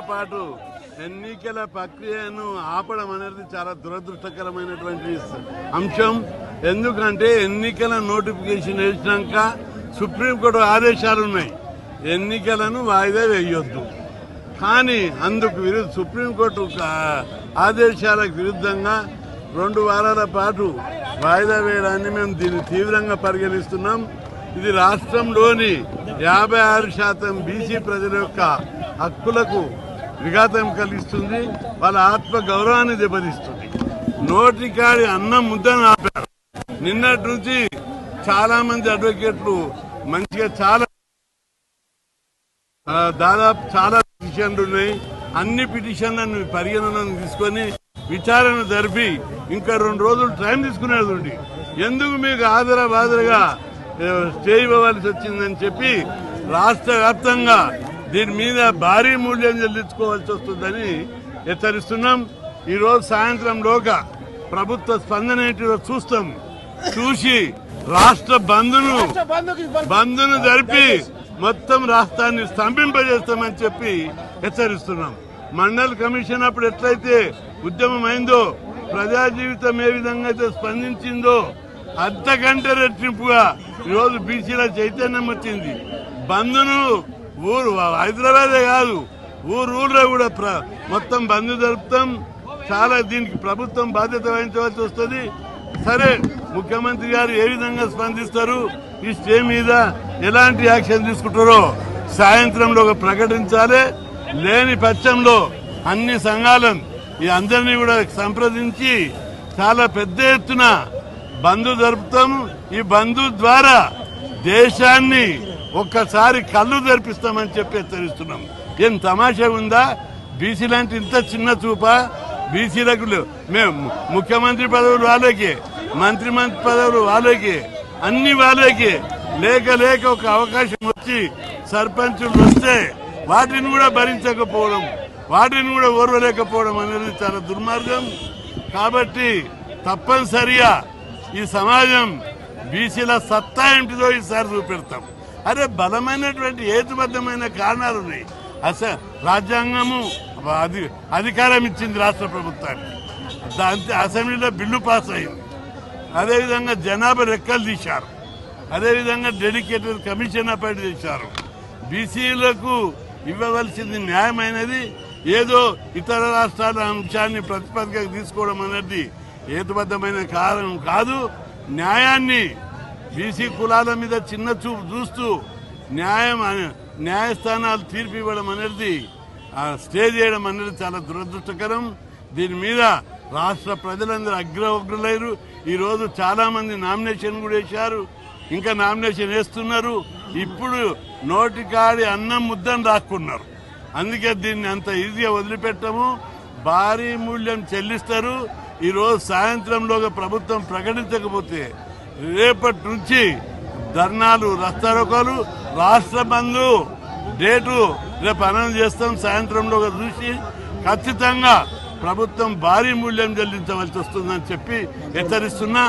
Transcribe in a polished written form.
పాటు ఎన్నికల ప్రక్రియను ఆపడం అనేది చాలా దురదృష్టకరమైనటువంటి అంశం. ఎందుకంటే ఎన్నికల నోటిఫికేషన్ వేసినాక సుప్రీంకోర్టు ఆదేశాలు ఉన్నాయి, ఎన్నికలను వాయిదా వేయొద్దు. కానీ అందుకు సుప్రీంకోర్టు ఆదేశాలకు విరుద్ధంగా 2 వారాల పాటు వాయిదా వేయడాన్ని మేము దీన్ని తీవ్రంగా పరిగణిస్తున్నాం. ఇది రాష్ట్రంలోని 56% బీసీ ప్రజల యొక్క హక్కులకు విఘాతం కలిగిస్తుంది, వాళ్ళ ఆత్మ గౌరవాన్ని దెబ్బతీస్తుంది. నోటికాడి అన్నం ముద్దను ఆపారు. నిన్నటి నుంచి చాలా మంది అడ్వకేట్లు మంచిగా దాదాపు చాలా పిటిషన్లు ఉన్నాయి. అన్ని పిటిషన్లను పరిగణనలోకి తీసుకొని విచారణ జరిపి ఇంకా 2 రోజులు టైం తీసుకునేది ఉంది. ఎందుకు మీకు బాదరగా స్టే ఇవ్వవలసి వచ్చిందని చెప్పి రాష్ట్ర వ్యాప్తంగా దీని మీద భారీ మూల్యం చెల్లించుకోవాల్సి వస్తుందని హెచ్చరిస్తున్నాం. ఈరోజు సాయంత్రంలోగా ప్రభుత్వ స్పందన ఏంటిదో చూస్తాం. చూసి రాష్ట్ర బంద్ను జరిపి మొత్తం రాష్ట్రాన్ని స్తంభింపజేస్తామని చెప్పి హెచ్చరిస్తున్నాం. మండల్ కమిషన్ అప్పుడు ఎట్లయితే ఉద్యమం అయిందో, ప్రజా జీవితం ఏ విధంగా అయితే స్పందించిందో అంతకంటే రెట్టింపుగా ఈరోజు బీసీల చైతన్యం వచ్చింది. బంద్ను హైదరాబాదే కాదు ఊర్లో కూడా మొత్తం బంద్ జరుపుతాం. చాలా దీనికి ప్రభుత్వం బాధ్యత వహించవలసి వస్తుంది. సరే, ముఖ్యమంత్రి గారు ఏ విధంగా స్పందిస్తారు, ఈ స్టే మీద ఎలాంటి యాక్షన్ తీసుకుంటారో సాయంత్రంలో ప్రకటించాలి. లేని పక్షంలో అన్ని సంఘాలను ఈ అందరినీ కూడా సంప్రదించి చాలా పెద్ద ఎత్తున బంద్ జరుపుతాం. ఈ బంద్ ద్వారా దేశాన్ని ఒక్కసారి కళ్ళు తెరిపిస్తామని చెప్పి హెచ్చరిస్తున్నాం. ఏం తమాషా ఉందా? బీసీలంటే ఇంత చిన్న చూప? బీసీలకు మేము ముఖ్యమంత్రి పదవులు వాళ్ళకి, మంత్రి పదవులు వాళ్ళకి, అన్ని వాళ్ళకి లేక ఒక అవకాశం వచ్చి సర్పంచులు వస్తే వాటిని కూడా భరించకపోవడం, వాటిని కూడా ఓర్వలేకపోవడం అనేది చాలా దుర్మార్గం. కాబట్టి తప్పనిసరిగా ఈ సమాజం బీసీల సత్తా ఏమిటిదో ఈసారి చూపెడతాం. అరే, బలమైనటువంటి హేతుబద్ధమైన కారణాలు ఉన్నాయి. రాజ్యాంగము అధికారం ఇచ్చింది రాష్ట్ర ప్రభుత్వానికి, అసెంబ్లీలో బిల్లు పాస్ అయింది. అదేవిధంగా జనాభా లెక్కలు తీశారు, అదేవిధంగా డెడికేటెడ్ కమిషన్ అపాయింట్ చేశారు. బీసీలకు ఇవ్వవలసింది న్యాయమైనది ఏదో ఇతర రాష్ట్రాల అంశాన్ని ప్రతిపాదికగా తీసుకోవడం అనేది హేతుబద్ధమైన కారణం కాదు. న్యాయాన్ని బీసీ కులాల మీద చిన్న చూపు చూస్తూ న్యాయస్థానాలు తీర్పు ఇవ్వడం అనేది, స్టే చేయడం అనేది చాలా దురదృష్టకరం. దీని మీద రాష్ట్ర ప్రజలందరూ అగ్రవగ్రులైరు. ఈరోజు చాలా మంది నామినేషన్ కూడా వేశారు, ఇంకా నామినేషన్ వేస్తున్నారు. ఇప్పుడు నోటికాడి అన్నం ముద్దను రాక్కున్నారు. అందుకే దీన్ని అంత ఈజీగా వదిలిపెట్టము, భారీ మూల్యం చెల్లిస్తారు. ఈరోజు సాయంత్రంలోగా ప్రభుత్వం ప్రకటించకపోతే రేపటి నుంచి ధర్నాలు, రస్తారోకోలు, రాష్ట్ర బంధు డేటు రేపు అనౌన్స్ చేస్తాం. సాయంత్రంలోగా చూసి ఖచ్చితంగా ప్రభుత్వం భారీ మూల్యం చెల్లించవలసి వస్తుందని చెప్పి హెచ్చరిస్తున్నా.